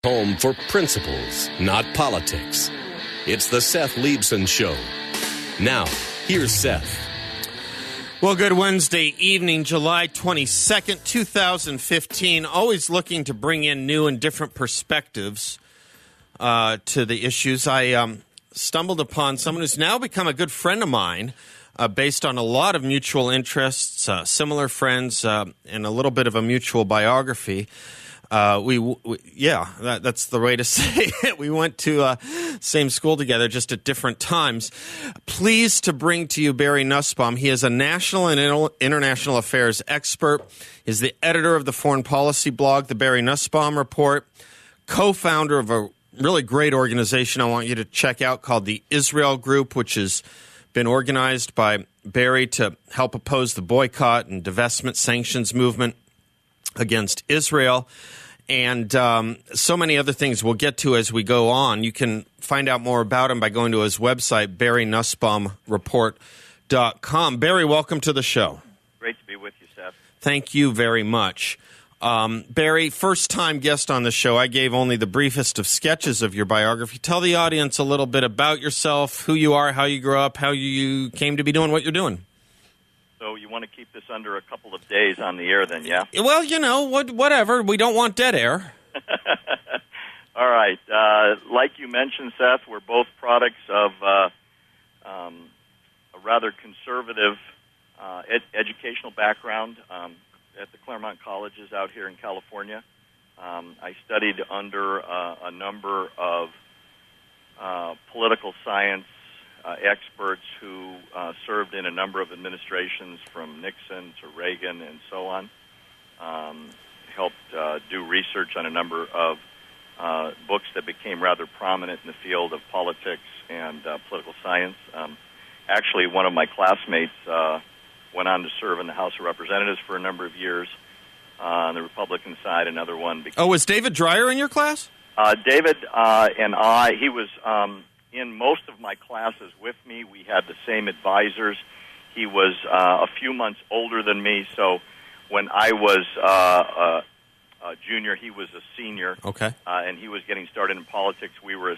Home for principles, not politics. It's the Seth Leibsohn Show. Now, here's Seth. Well, good Wednesday evening, July 22nd, 2015. Always looking to bring in new and different perspectives to the issues. I stumbled upon someone who's now become a good friend of mine based on a lot of mutual interests, similar friends, and a little bit of a mutual biography. That's the way to say it. We went to same school together, just at different times. Pleased to bring to you Barry Nussbaum. He is a national and international affairs expert. He's the editor of the foreign policy blog, the Barry Nussbaum Report, co-founder of a really great organization I want you to check out called the Israel Group, which has been organized by Barry to help oppose the boycott and divestment sanctions movement against Israel, and so many other things we'll get to as we go on. You can find out more about him by going to his website, BarryNussbaumReport.com. Barry, welcome to the show. Great to be with you, Seth. Thank you very much. Barry, first-time guest on the show. I gave only the briefest of sketches of your biography. Tell the audience a little bit about yourself, who you are, how you grew up, how you came to be doing what you're doing. So you want to keep this under a couple of days on the air then, yeah? Well, you know, whatever. We don't want dead air. All right. Like you mentioned, Seth, we're both products of a rather conservative educational background at the Claremont Colleges out here in California. I studied under a number of political science experts who served in a number of administrations from Nixon to Reagan and so on. Helped do research on a number of books that became rather prominent in the field of politics and political science. Actually, one of my classmates went on to serve in the House of Representatives for a number of years on the Republican side. Another one became... was David Dreyer in your class? David and I, he was... in most of my classes with me. We had the same advisors. He was a few months older than me, so when I was a junior, he was a senior. Okay. And he was getting started in politics. We were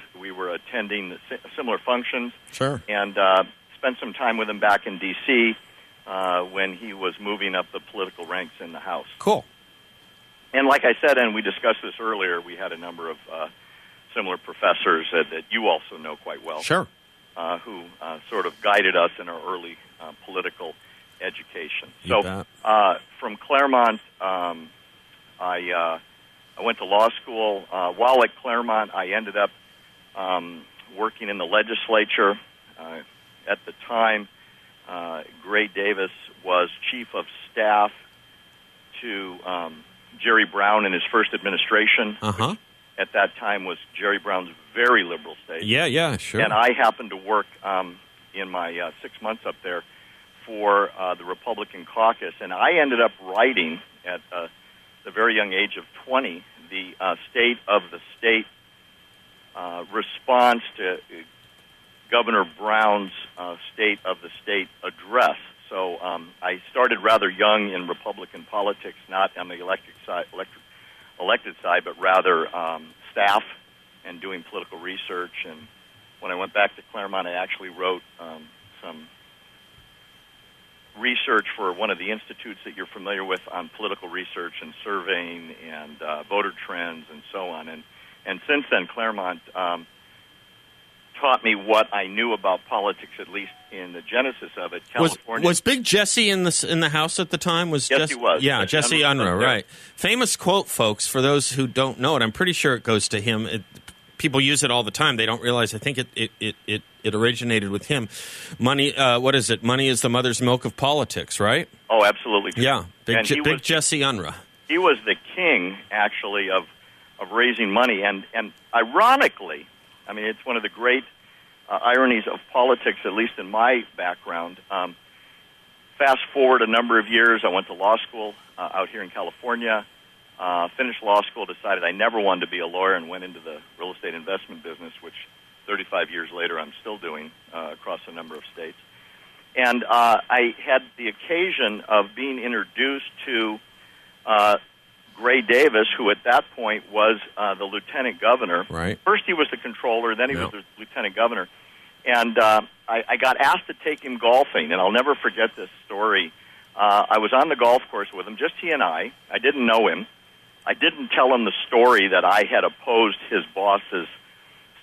attending the similar functions. Sure. And spent some time with him back in D.C. When he was moving up the political ranks in the House. Cool. And like I said, and we discussed this earlier, we had a number of similar professors that you also know quite well. Sure. Who sort of guided us in our early political education. You bet. From Claremont, I went to law school. While at Claremont, I ended up working in the legislature. At the time, Gray Davis was chief of staff to Jerry Brown in his first administration. Uh-huh. At that time was Jerry Brown's very liberal state. Yeah, sure. And I happened to work in my 6 months up there for the Republican caucus, and I ended up writing at the very young age of 20 the State of the State response to Governor Brown's State of the State address. So I started rather young in Republican politics, not on the elected side, but rather staff and doing political research. And when I went back to Claremont, I actually wrote some research for one of the institutes that you're familiar with on political research and surveying and voter trends and so on. And since then, Claremont taught me what I knew about politics, at least in the genesis of it. California was Big Jesse in the House at the time? Yes, he was. Yeah, Jesse Unruh, right. Famous quote, folks, for those who don't know it. I'm pretty sure it goes to him. People use it all the time. They don't realize. I think it originated with him. Money, what is it? Money is the mother's milk of politics, right? Oh, absolutely true. Yeah, Big Jesse Unruh. He was the king, actually, of raising money. And ironically, I mean, it's one of the great ironies of politics, at least in my background. Fast forward a number of years, I went to law school out here in California, finished law school, decided I never wanted to be a lawyer, and went into the real estate investment business, which 35 years later I'm still doing across a number of states. And I had the occasion of being introduced to Gray Davis, who at that point was the lieutenant governor. Right. First he was the controller, then he was the lieutenant governor. And I got asked to take him golfing, and I'll never forget this story. I was on the golf course with him, just he and I. I didn't know him. I didn't tell him the story that I had opposed his boss's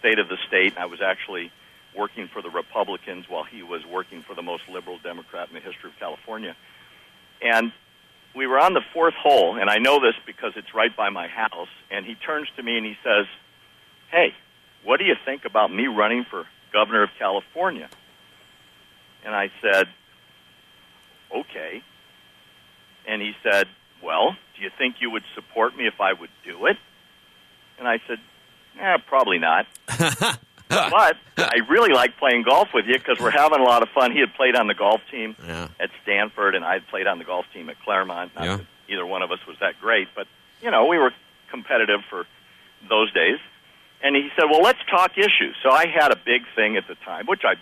state of the state, and I was actually working for the Republicans while he was working for the most liberal Democrat in the history of California. And we were on the fourth hole, and I know this because it's right by my house, and he turns to me and he says, "Hey, what do you think about me running for governor of California?" And I said, "Okay." And he said, "Well, do you think you would support me if I would do it?" And I said, "Probably not." But I really like playing golf with you because we're having a lot of fun. He had played on the golf team at Stanford, and I had played on the golf team at Claremont. Not that either one of us was that great, but, you know, we were competitive for those days. And he said, "Well, let's talk issues." So I had a big thing at the time, which I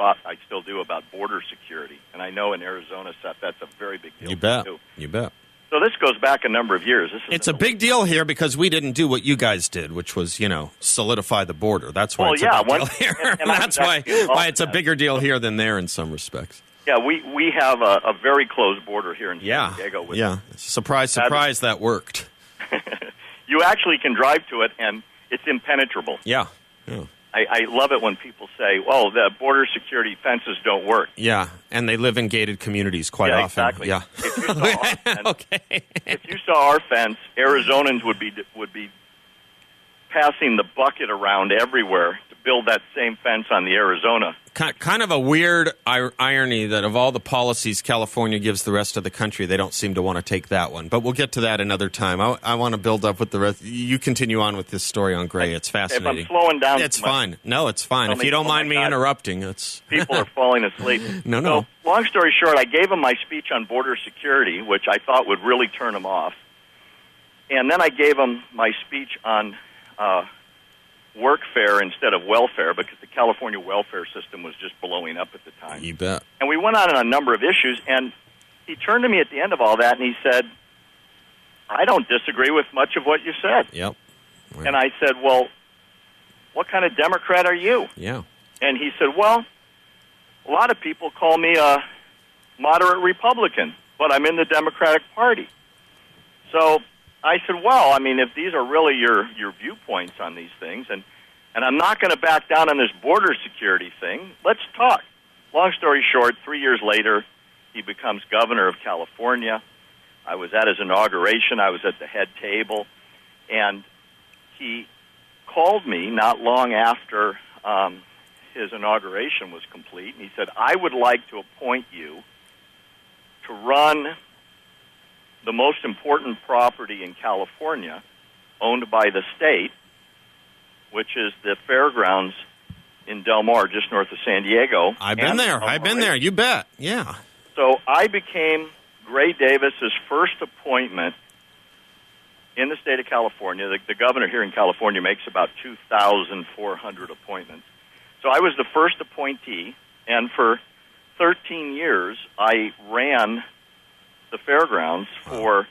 still do, about border security. And I know in Arizona, Seth, that's a very big deal. You bet. Too. You bet. So this goes back a number of years. It's a big deal here because we didn't do what you guys did, which was, you know, solidify the border. That's why it's a big deal here. And that's why it's a bigger deal here than there in some respects. Yeah, we have a very close border here in San Diego. Surprise, that worked. You actually can drive to it, and it's impenetrable. Yeah. I love it when people say, "Oh, the border security fences don't work." Yeah, and they live in gated communities quite often. Exactly. Yeah, If you saw our fence, if you saw our fence, Arizonans would be passing the bucket around everywhere to build that same fence on the Arizona. Kind of a weird irony that of all the policies California gives the rest of the country, they don't seem to want to take that one. But we'll get to that another time. I want to build up with the rest. You continue on with this story on Gray. It's fascinating. If I'm slowing down, it's fine. No, it's fine. If you don't mind me interrupting, it's people are falling asleep. No. So, long story short, I gave him my speech on border security, which I thought would really turn him off, and then I gave him my speech on workfare instead of welfare, because the California welfare system was just blowing up at the time. You bet. And we went on a number of issues, and he turned to me at the end of all that, and he said, "I don't disagree with much of what you said." Yep. Right. And I said, "Well, what kind of Democrat are you?" Yeah. And he said, "Well, a lot of people call me a moderate Republican, but I'm in the Democratic Party." So I said, "Well, I mean, if these are really your viewpoints on these things, and I'm not going to back down on this border security thing, let's talk." Long story short, 3 years later, he becomes governor of California. I was at his inauguration. I was at the head table, and he called me not long after his inauguration was complete, and he said, "I would like to appoint you to run the most important property in California owned by the state, which is the fairgrounds in Del Mar, just north of San Diego." I've been there. You bet. Yeah. So I became Gray Davis's first appointment in the state of California. The governor here in California makes about 2,400 appointments. So I was the first appointee, and for 13 years I ran the fairgrounds for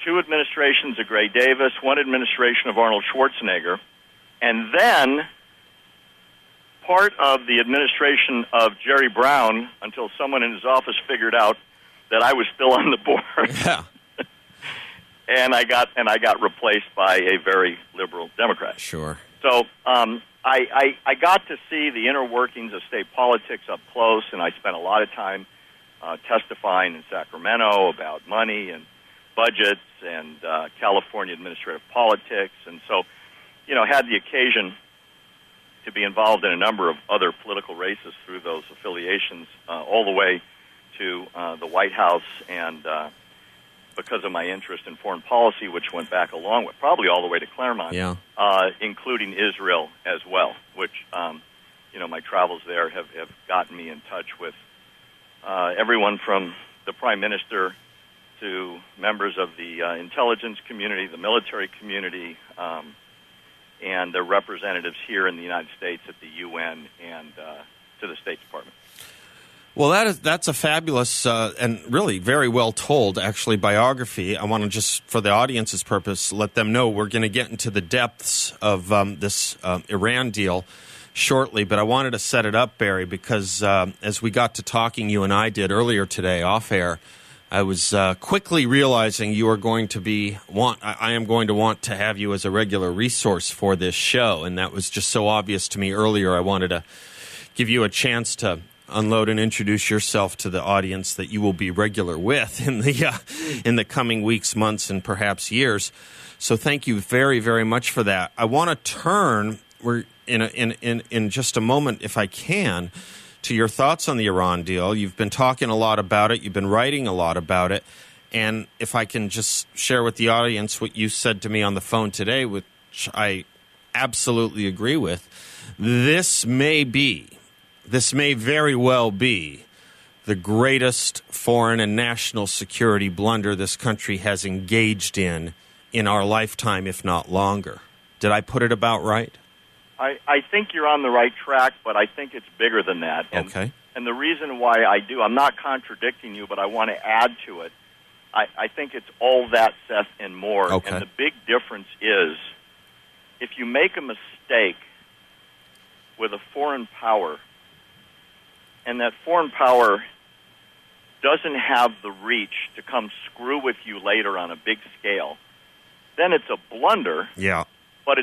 2 administrations of Gray Davis, 1 administration of Arnold Schwarzenegger, and then part of the administration of Jerry Brown, until someone in his office figured out that I was still on the board. Yeah. and I got replaced by a very liberal Democrat. Sure. So I got to see the inner workings of state politics up close, and I spent a lot of time testifying in Sacramento about money and budgets and California administrative politics. And so, you know, had the occasion to be involved in a number of other political races through those affiliations, all the way to the White House, and because of my interest in foreign policy, which went back along with probably all the way to Claremont, including Israel as well, which, you know, my travels there have gotten me in touch with everyone from the Prime Minister to members of the intelligence community, the military community, and the representatives here in the United States at the UN and to the State Department. Well, that's a fabulous and really very well told, actually, biography. I want to just, for the audience's purpose, let them know we're going to get into the depths of this Iran deal shortly, but I wanted to set it up, Barry, because as we got to talking, you and I did earlier today off air, I was quickly realizing you are going to I am going to want to have you as a regular resource for this show, and that was just so obvious to me earlier. I wanted to give you a chance to unload and introduce yourself to the audience that you will be regular with in the coming weeks, months, and perhaps years. So thank you very, very much for that. I want to turn in just a moment, if I can, to your thoughts on the Iran deal. You've been talking a lot about it. You've been writing a lot about it. And if I can just share with the audience what you said to me on the phone today, which I absolutely agree with, this may very well be the greatest foreign and national security blunder this country has engaged in our lifetime, if not longer. Did I put it about right? I think you're on the right track, but I think it's bigger than that. Okay. And the reason why I'm not contradicting you, but I want to add to it. I think it's all that, Seth, and more. Okay. And the big difference is if you make a mistake with a foreign power, and that foreign power doesn't have the reach to come screw with you later on a big scale, then it's a blunder. Yeah. But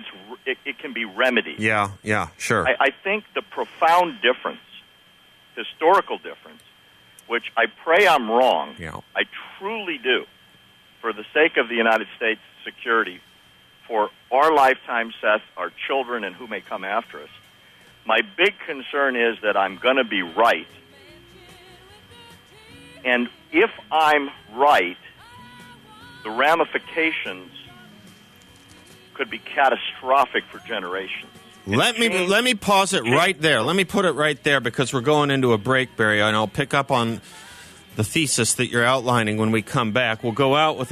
it can be remedied. Yeah, sure. I think the profound difference, historical difference, which I pray I'm wrong, I truly do, for the sake of the United States security, for our lifetime, Seth, our children, and who may come after us, my big concern is that I'm going to be right. And if I'm right, the ramifications could be catastrophic for generations. Let me pause it right there. Let me put it right there because we're going into a break, Barry, and I'll pick up on the thesis that you're outlining when we come back. We'll go out with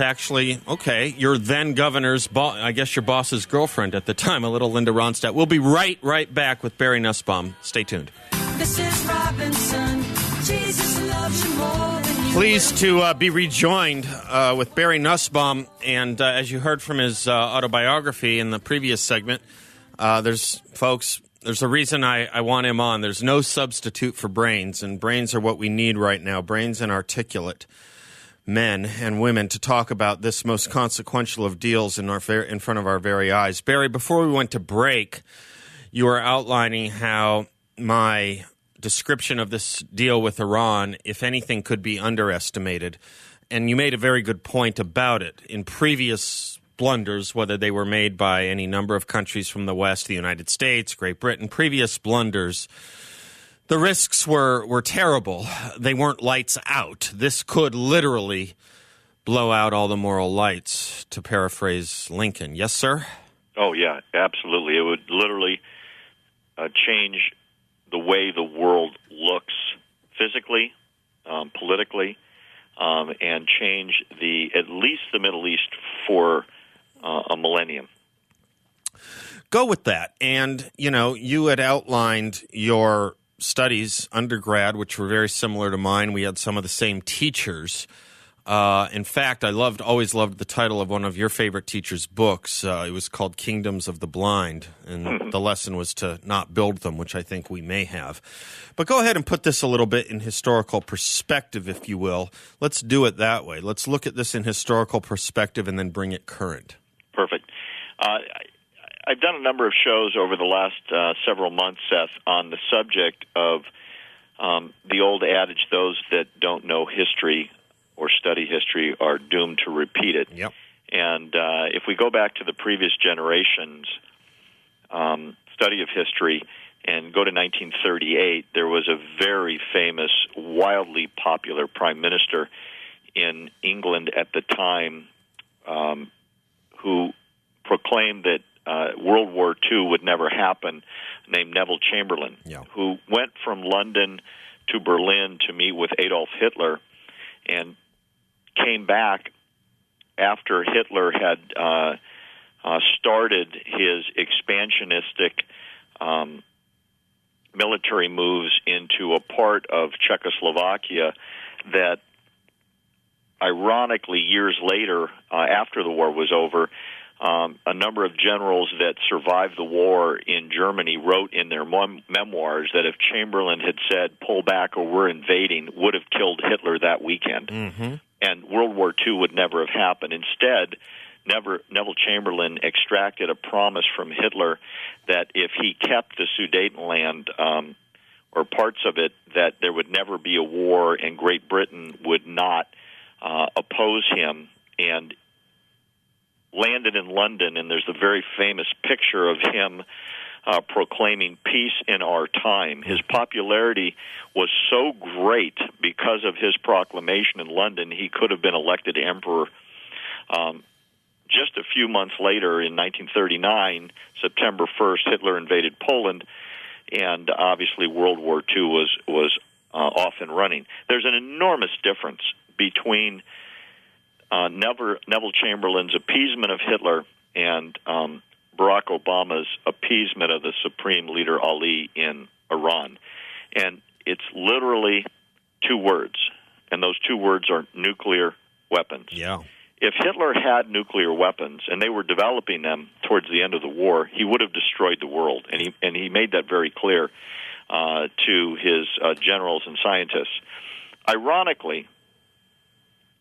your then governor's I guess your boss's girlfriend at the time, a little Linda Ronstadt. We'll be right back with Barry Nussbaum. Stay tuned. This is Robinson. Jesus loves you more than you. Pleased to be rejoined with Barry Nussbaum, and as you heard from his autobiography in the previous segment, there's a reason I want him on. There's no substitute for brains, and brains are what we need right now, brains and articulate men and women to talk about this most consequential of deals in front of our very eyes. Barry, before we went to break, you were outlining how my description of this deal with Iran, if anything, could be underestimated. And you made a very good point about it. In previous blunders, whether they were made by any number of countries from the West, the United States, Great Britain, previous blunders, the risks were terrible. They weren't lights out. This could literally blow out all the moral lights, to paraphrase Lincoln. Yes, sir? Oh, yeah, absolutely. It would literally change the way the world looks physically, politically, and change at least the Middle East for a millennium. Go with that. And, you had outlined your studies, undergrad, which were very similar to mine. We had some of the same teachers. In fact, I always loved the title of one of your favorite teachers' books. It was called Kingdoms of the Blind, and the lesson was to not build them, which I think we may have. But go ahead and put this a little bit in historical perspective, if you will. Let's do it that way. Let's look at this in historical perspective and then bring it current. Perfect. I've done a number of shows over the last several months, Seth, on the subject of the old adage, those that don't know history or study history are doomed to repeat it. Yep. And if we go back to the previous generation's study of history and go to 1938, there was a very famous, wildly popular prime minister in England at the time who proclaimed that World War II would never happen, named Neville Chamberlain, who went from London to Berlin to meet with Adolf Hitler and came back after Hitler had started his expansionistic military moves into a part of Czechoslovakia that, ironically, years later, after the war was over, a number of generals that survived the war in Germany wrote in their memoirs that if Chamberlain had said, pull back or we're invading, would have killed Hitler that weekend. Mm-hmm. And World War II would never have happened. Instead, Neville Chamberlain extracted a promise from Hitler that if he kept the Sudetenland or parts of it, that there would never be a war and Great Britain would not oppose him, and landed in London. And there's a very famous picture of him proclaiming peace in our time. His popularity was so great because of his proclamation in London, he could have been elected emperor. Just a few months later, in 1939, September 1st, Hitler invaded Poland, and obviously World War II was off and running. There's an enormous difference between Neville Chamberlain's appeasement of Hitler and Barack Obama's appeasement of the Supreme Leader Ali in Iran. And it's literally two words, and those two words are nuclear weapons. Yeah. If Hitler had nuclear weapons and they were developing them towards the end of the war, he would have destroyed the world, and he made that very clear to his generals and scientists. Ironically,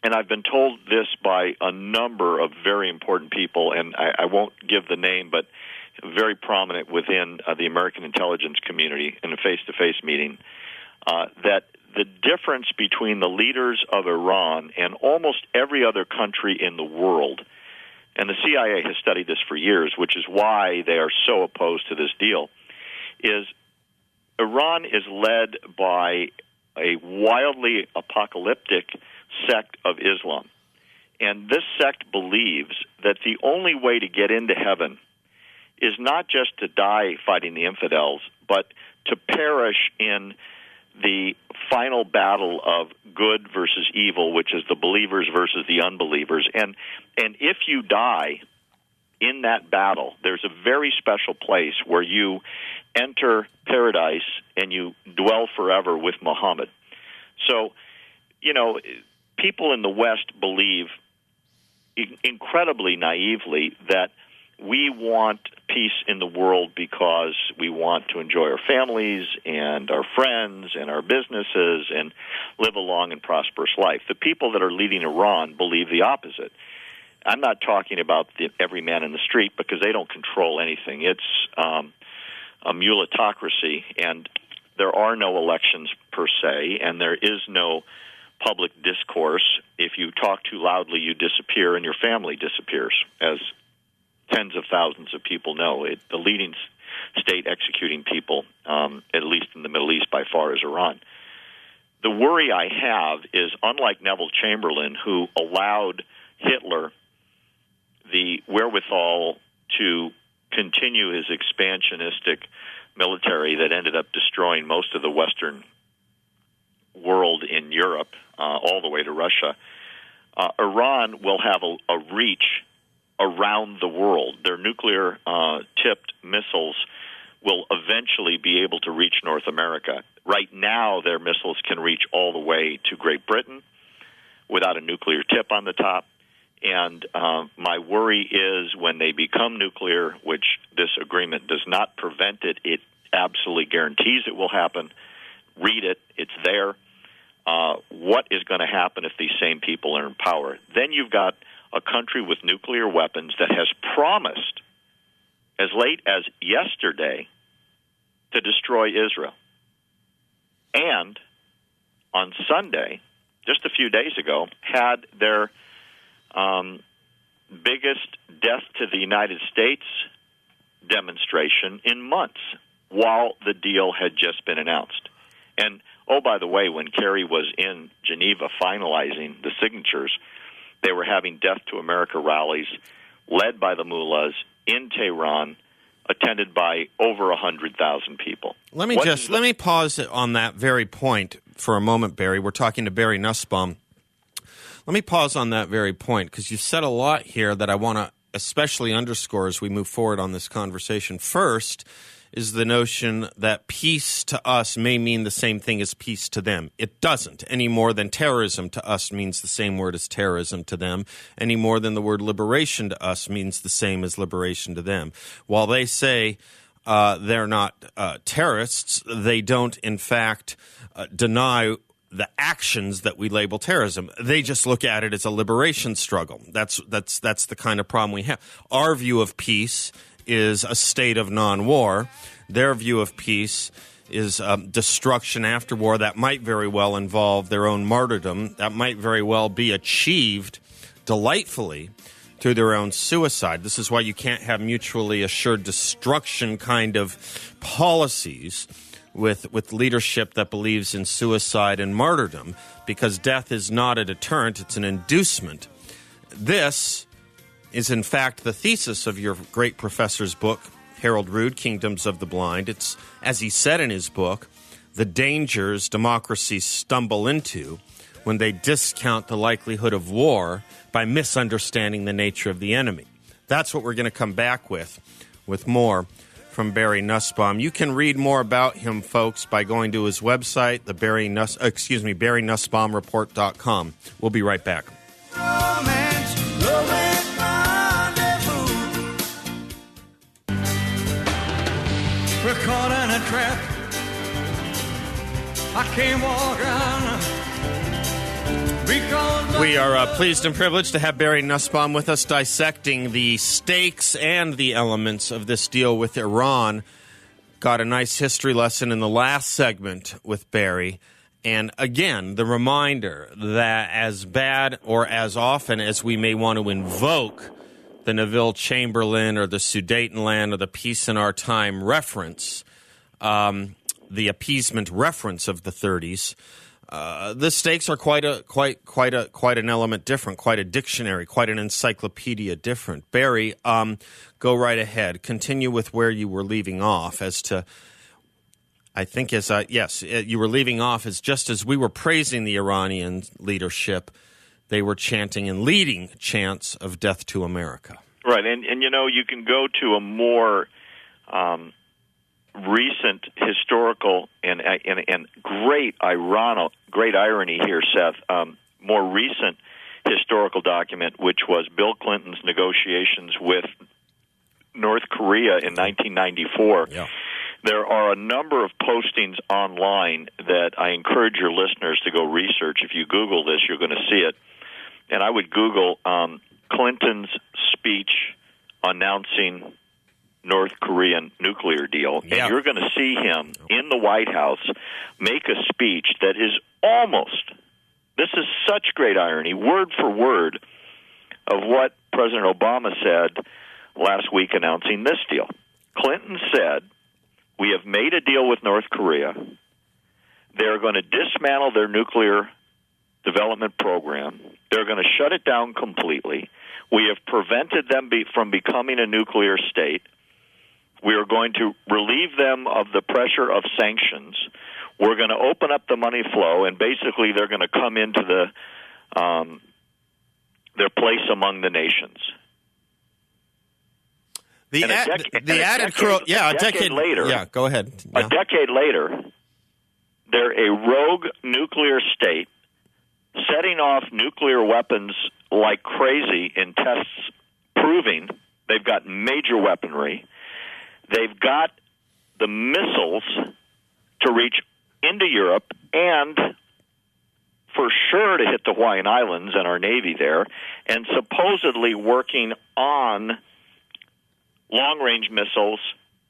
and I've been told this by a number of very important people, and I won't give the name, but very prominent within the American intelligence community in a face-to-face meeting, that the difference between the leaders of Iran and almost every other country in the world, and the CIA has studied this for years, which is why they are so opposed to this deal, is Iran is led by a wildly apocalyptic sect of Islam. And this sect believes that the only way to get into heaven is not just to die fighting the infidels, but to perish in the final battle of good versus evil, which is the believers versus the unbelievers. And if you die in that battle, there's a very special place where you enter paradise and you dwell forever with Muhammad. So, people in the West believe incredibly naively that we want peace in the world because we want to enjoy our families and our friends and our businesses and live a long and prosperous life. The people that are leading Iran believe the opposite. I'm not talking about every man in the street because they don't control anything. It's a mulatocracy, and there are no elections per se, and there is no public discourse. If you talk too loudly, you disappear, and your family disappears, as tens of thousands of people know. The leading state executing people, at least in the Middle East by far, is Iran. The worry I have is, unlike Neville Chamberlain, who allowed Hitler the wherewithal to continue his expansionistic military that ended up destroying most of the Western world in Europe, all the way to Russia, Iran will have a reach around the world. Their nuclear-tipped missiles will eventually be able to reach North America. Right now, their missiles can reach all the way to Great Britain without a nuclear tip on the top. And my worry is when they become nuclear, which this agreement does not prevent it, it absolutely guarantees it will happen. Read it. It's there. What is going to happen if these same people are in power? Then you've got a country with nuclear weapons that has promised, as late as yesterday, to destroy Israel. And on Sunday, just a few days ago, had their biggest death to the United States demonstration in months while the deal had just been announced. And, oh, by the way, when Kerry was in Geneva finalizing the signatures, they were having Death to America rallies led by the mullahs in Tehran, attended by over 100,000 people. Let me pause on that very point for a moment, Barry. We're talking to Barry Nussbaum. Let me pause on that very point because you've said a lot here that I want to especially underscore as we move forward on this conversation. First is the notion that peace to us may mean the same thing as peace to them. It doesn't, any more than terrorism to us means the same word as terrorism to them, any more than the word liberation to us means the same as liberation to them. While they say they're not terrorists, they don't, in fact, deny the actions that we label terrorism. They just look at it as a liberation struggle. That's the kind of problem we have. Our view of peace is a state of non-war. Their view of peace is destruction after war. That might very well involve their own martyrdom. That might very well be achieved delightfully through their own suicide. This is why you can't have mutually assured destruction kind of policies with leadership that believes in suicide and martyrdom, because death is not a deterrent, it's an inducement. This is, in fact, the thesis of your great professor's book, Harold Rood, Kingdoms of the Blind. It's, as he said in his book, the dangers democracies stumble into when they discount the likelihood of war by misunderstanding the nature of the enemy. That's what we're going to come back with more from Barry Nussbaum. You can read more about him, folks, by going to his website, BarryNussbaumReport.com. We'll be right back. We're caught in a trap. I can't walk on because we are pleased and privileged to have Barry Nussbaum with us, dissecting the stakes and the elements of this deal with Iran. Got a nice history lesson in the last segment with Barry. And again, the reminder that as bad or as often as we may want to invoke the Neville Chamberlain or the Sudetenland or the Peace in Our Time reference, the appeasement reference of the 30s, the stakes are quite an element different, quite a dictionary, quite an encyclopedia different. Barry, go right ahead. Continue with where you were leaving off as to, I think you were leaving off as just as we were praising the Iranian leadership, they were chanting and leading chants of death to America. Right, and you know, you can go to a more recent historical and great irony here, Seth. More recent historical document, which was Bill Clinton's negotiations with North Korea in 1994. Yeah. There are a number of postings online that I encourage your listeners to go research. If you Google this, you're going to see it. And I would Google Clinton's speech announcing North Korean nuclear deal, and you're going to see him in the White House make a speech that is almost, this is such great irony, word for word of what President Obama said last week announcing this deal. Clinton said, "We have made a deal with North Korea. They're going to dismantle their nuclear development program. They're going to shut it down completely. We have prevented them from becoming a nuclear state. We are going to relieve them of the pressure of sanctions. We're going to open up the money flow, and basically they're going to come into their place among the nations." A decade later. Yeah, go ahead. Yeah. A decade later, they're a rogue nuclear state, setting off nuclear weapons like crazy in tests, proving they've got major weaponry. They've got the missiles to reach into Europe and for sure to hit the Hawaiian Islands and our Navy there, and supposedly working on long-range missiles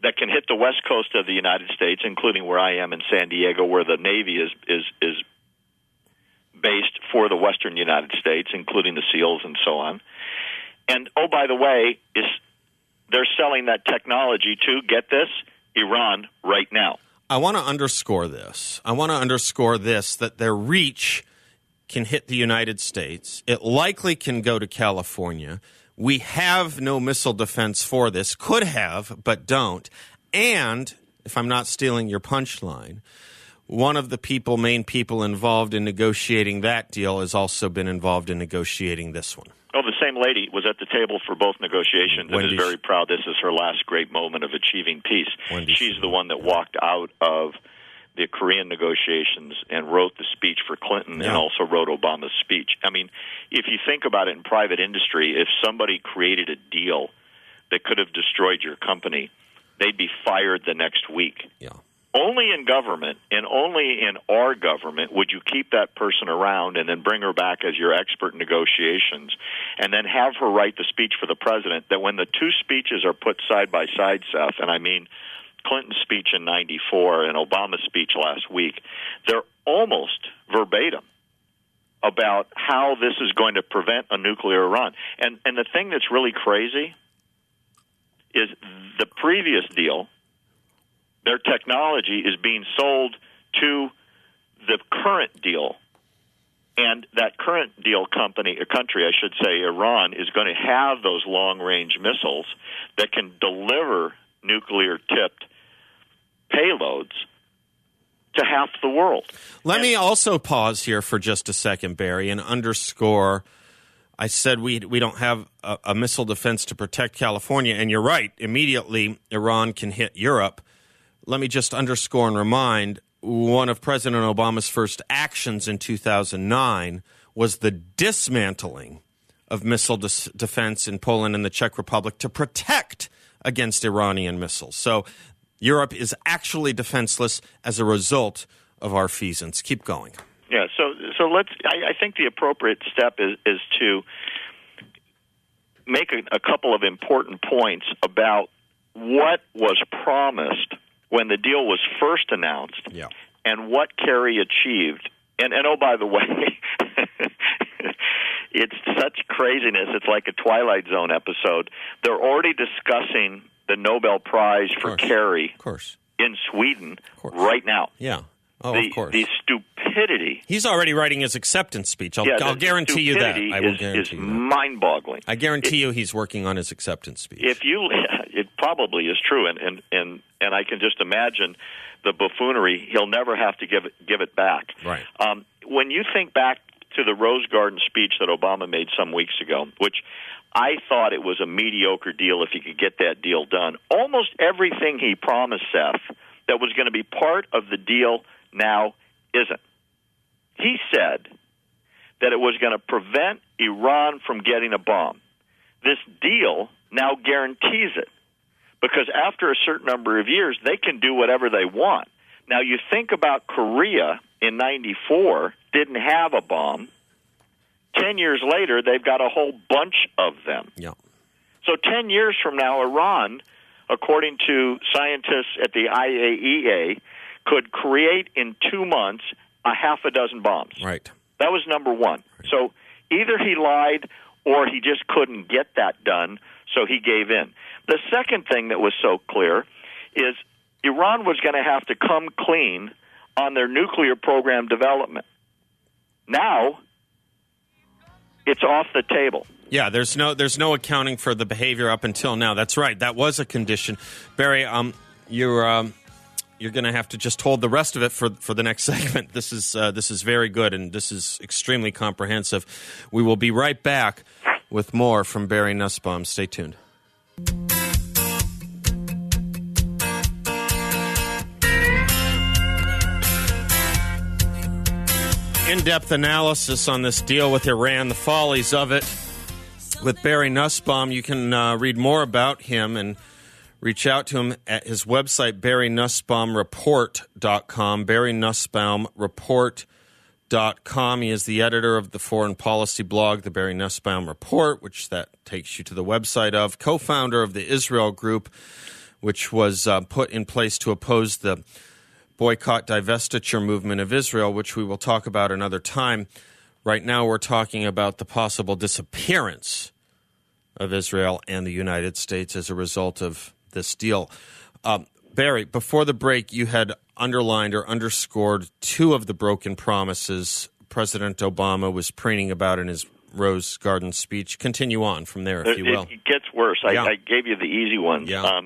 that can hit the west coast of the United States, including where I am in San Diego, where the Navy is based for the western United States, including the SEALs and so on. And, oh, by the way, they're selling that technology to, get this, Iran right now. I want to underscore this. That their reach can hit the United States. It likely can go to California. We have no missile defense for this. Could have, but don't. And, if I'm not stealing your punchline, one of the main people involved in negotiating that deal has also been involved in negotiating this one. Oh, the same lady was at the table for both negotiations and is very proud this is her last great moment of achieving peace. She's the one that walked out of the Korean negotiations and wrote the speech for Clinton and also wrote Obama's speech. I mean, if you think about it in private industry, if somebody created a deal that could have destroyed your company, they'd be fired the next week. Yeah. Only in government and only in our government would you keep that person around and then bring her back as your expert in negotiations and then have her write the speech for the president that when the two speeches are put side by side, Seth, and I mean Clinton's speech in 94 and Obama's speech last week, they're almost verbatim about how this is going to prevent a nuclear Iran. And the thing that's really crazy is the previous deal, their technology is being sold to the current deal. And that current deal country, I should say, Iran, is going to have those long-range missiles that can deliver nuclear-tipped payloads to half the world. Let me also pause here for just a second, Barry, and underscore, I said we don't have a missile defense to protect California, and you're right. Immediately, Iran can hit Europe. Let me just underscore and remind, one of President Obama's first actions in 2009 was the dismantling of missile defense in Poland and the Czech Republic to protect against Iranian missiles. So Europe is actually defenseless as a result of our feasance. Keep going. Yeah, so let's. I think the appropriate step is to make a couple of important points about what was promised when the deal was first announced, and what Kerry achieved. And oh, by the way, it's such craziness. It's like a Twilight Zone episode. They're already discussing the Nobel Prize for Kerry in Sweden right now. Yeah. Oh, of course. The stupidity. He's already writing his acceptance speech. I'll guarantee you that. I will guarantee you that. Mind-boggling. I guarantee you he's working on his acceptance speech. It probably is true, and I can just imagine the buffoonery. He'll never have to give it back. Right. When you think back to the Rose Garden speech that Obama made some weeks ago, which I thought it was a mediocre deal if he could get that deal done. Almost everything he promised, Seth, that was going to be part of the deal now isn't. He said that it was going to prevent Iran from getting a bomb. This deal now guarantees it because after a certain number of years, they can do whatever they want. Now, you think about Korea in 94 didn't have a bomb. 10 years later, they've got a whole bunch of them. Yeah. So 10 years from now, Iran, according to scientists at the IAEA, could create in 2 months a half a dozen bombs. Right. That was number one. Right. So either he lied or he just couldn't get that done, so he gave in. The second thing that was so clear is Iran was going to have to come clean on their nuclear program development. Now, it's off the table. Yeah, there's no accounting for the behavior up until now. That's right. That was a condition. Barry, you're going to have to just hold the rest of it for the next segment. This is very good, and this is extremely comprehensive. We will be right back with more from Barry Nussbaum. Stay tuned. In-depth analysis on this deal with Iran, the follies of it, with Barry Nussbaum. You can read more about him and reach out to him at his website, BarryNussbaumReport.com, BarryNussbaumReport.com. He is the editor of the foreign policy blog, the Barry Nussbaum Report, which that takes you to the website of, co-founder of the Israel Group, which was put in place to oppose the boycott divestiture movement of Israel, which we will talk about another time. Right now we're talking about the possible disappearance of Israel and the United States as a result of this deal. Barry, before the break, you had underlined or underscored two of the broken promises President Obama was preening about in his Rose Garden speech. Continue on from there, if you will. It gets worse. I gave you the easy ones. Yeah.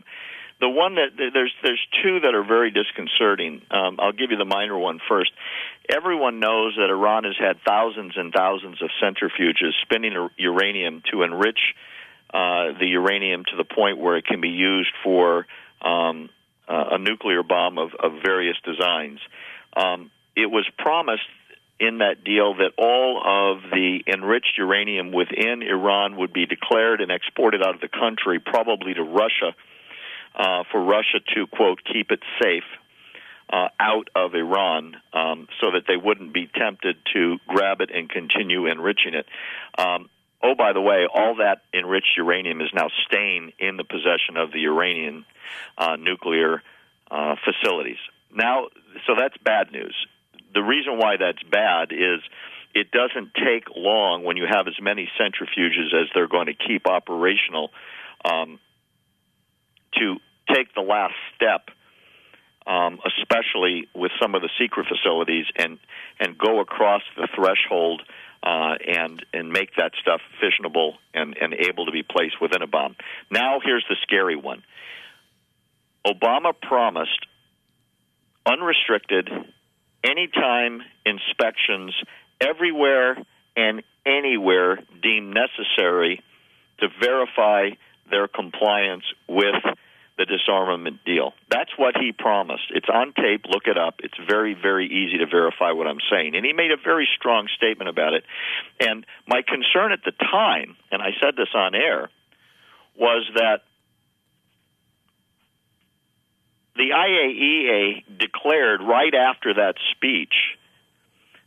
The one that there's two that are very disconcerting. I'll give you the minor one first. Everyone knows that Iran has had thousands and thousands of centrifuges spinning uranium to enrich the uranium to the point where it can be used for a nuclear bomb of various designs. It was promised in that deal that all of the enriched uranium within Iran would be declared and exported out of the country, probably to Russia, for Russia to, quote, keep it safe out of Iran so that they wouldn't be tempted to grab it and continue enriching it. Oh, by the way, all that enriched uranium is now staying in the possession of the Iranian nuclear facilities. Now, so that's bad news. The reason why that's bad is it doesn't take long when you have as many centrifuges as they're going to keep operational to take the last step, especially with some of the secret facilities, and go across the threshold and make that stuff fissionable and able to be placed within a bomb. Now here's the scary one. Obama promised unrestricted, anytime inspections everywhere and anywhere deemed necessary to verify their compliance with the disarmament deal. That's what he promised. It's on tape. Look it up. It's very, very easy to verify what I'm saying. And he made a very strong statement about it. And my concern at the time, and I said this on air, was that the IAEA declared right after that speech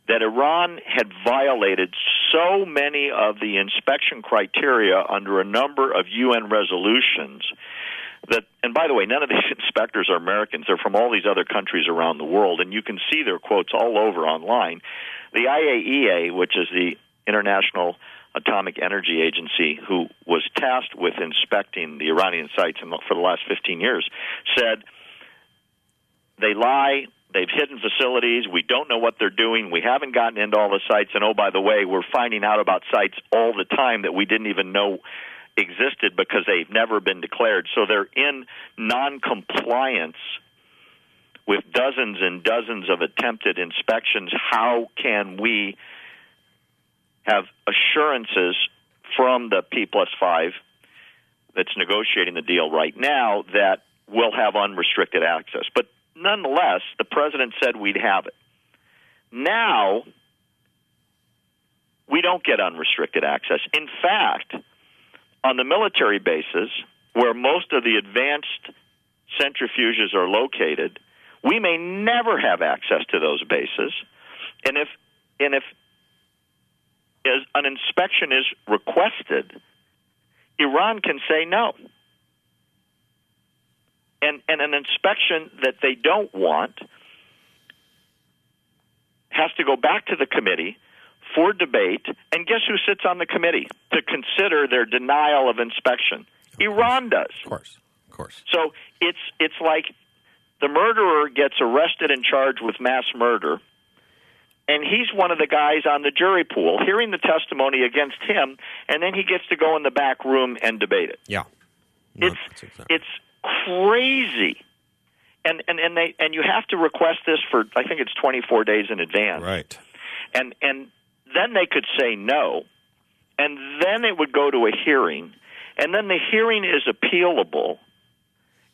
that Iran had violated so many of the inspection criteria under a number of UN resolutions that, and by the way, none of these inspectors are Americans. They're from all these other countries around the world, and you can see their quotes all over online. The IAEA, which is the International Atomic Energy Agency, who was tasked with inspecting the Iranian sites for the last 15 years, said they lie, they've hidden facilities, we don't know what they're doing, we haven't gotten into all the sites, and oh, by the way, we're finding out about sites all the time that we didn't even know existed because they've never been declared. So they're in non-compliance with dozens and dozens of attempted inspections. How can we have assurances from the P+5 that's negotiating the deal right now that we'll have unrestricted access? But nonetheless, the president said we'd have it. Now, we don't get unrestricted access. In fact, on the military bases, where most of the advanced centrifuges are located, we may never have access to those bases. And if as an inspection is requested, Iran can say no. And an inspection that they don't want has to go back to the committee for debate, and guess who sits on the committee to consider their denial of inspection? Iran does. Of course. So it's like the murderer gets arrested and charged with mass murder, and he's one of the guys on the jury pool hearing the testimony against him, and then he gets to go in the back room and debate it. Yeah. It's crazy. And you have to request this for, I think it's 24 days in advance. Right. And then they could say no, and then it would go to a hearing, and then the hearing is appealable.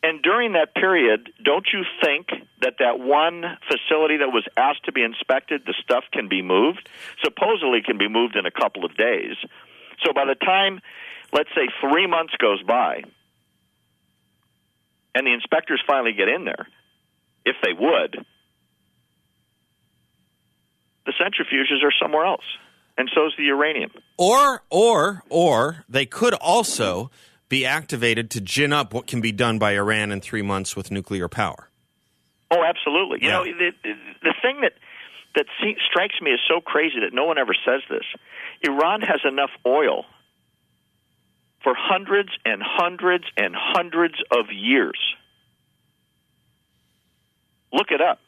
And during that period, don't you think that one facility that was asked to be inspected, the stuff can be moved? Supposedly can be moved in a couple of days. So by the time, let's say, 3 months goes by, and the inspectors finally get in there, if they would, the centrifuges are somewhere else, and so is the uranium. Or they could also be activated to gin up what can be done by Iran in 3 months with nuclear power. Oh, absolutely. You know, the thing that strikes me as so crazy that no one ever says this, Iran has enough oil for hundreds and hundreds and hundreds of years. Look it up.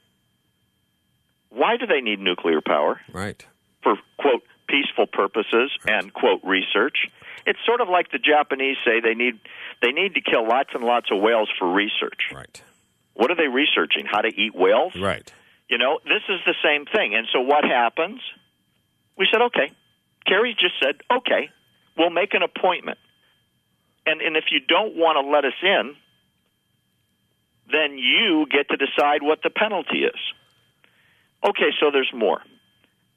Why do they need nuclear power? Right. For, quote, peaceful purposes and, quote, research. It's sort of like the Japanese say they need to kill lots and lots of whales for research. Right. What are they researching? How to eat whales? Right. This is the same thing. And so what happens? We said, okay. Kerry just said, okay, we'll make an appointment. And if you don't want to let us in, then you get to decide what the penalty is. Okay, so there's more.